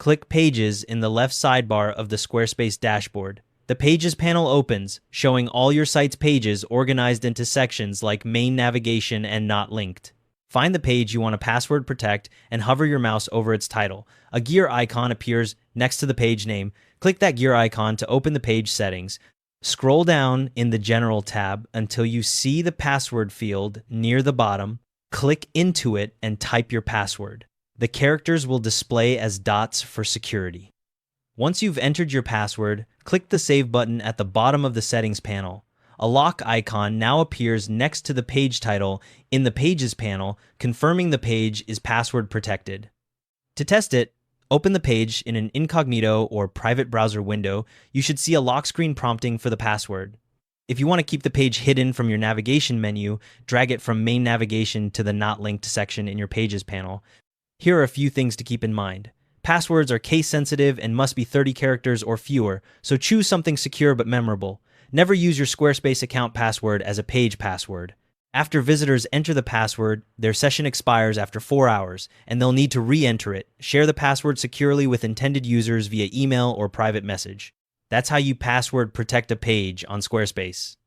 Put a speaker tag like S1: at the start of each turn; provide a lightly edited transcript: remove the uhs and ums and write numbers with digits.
S1: click Pages in the left sidebar of the Squarespace dashboard. The Pages panel opens, showing all your site's pages organized into sections like Main Navigation and Not Linked. Find the page you want to password protect and hover your mouse over its title. A gear icon appears next to the page name. Click that gear icon to open the page settings. Scroll down in the General tab until you see the password field near the bottom. Click into it and type your password. The characters will display as dots for security. Once you've entered your password, click the Save button at the bottom of the settings panel. A lock icon now appears next to the page title in the Pages panel, confirming the page is password protected. To test it, open the page in an incognito or private browser window. You should see a lock screen prompting for the password. If you want to keep the page hidden from your navigation menu, drag it from Main Navigation to the Not Linked section in your Pages panel. Here are a few things to keep in mind. Passwords are case-sensitive and must be 30 characters or fewer, so choose something secure but memorable. Never use your Squarespace account password as a page password. After visitors enter the password, their session expires after 4 hours, and they'll need to re-enter it. Share the password securely with intended users via email or private message. That's how you password protect a page on Squarespace.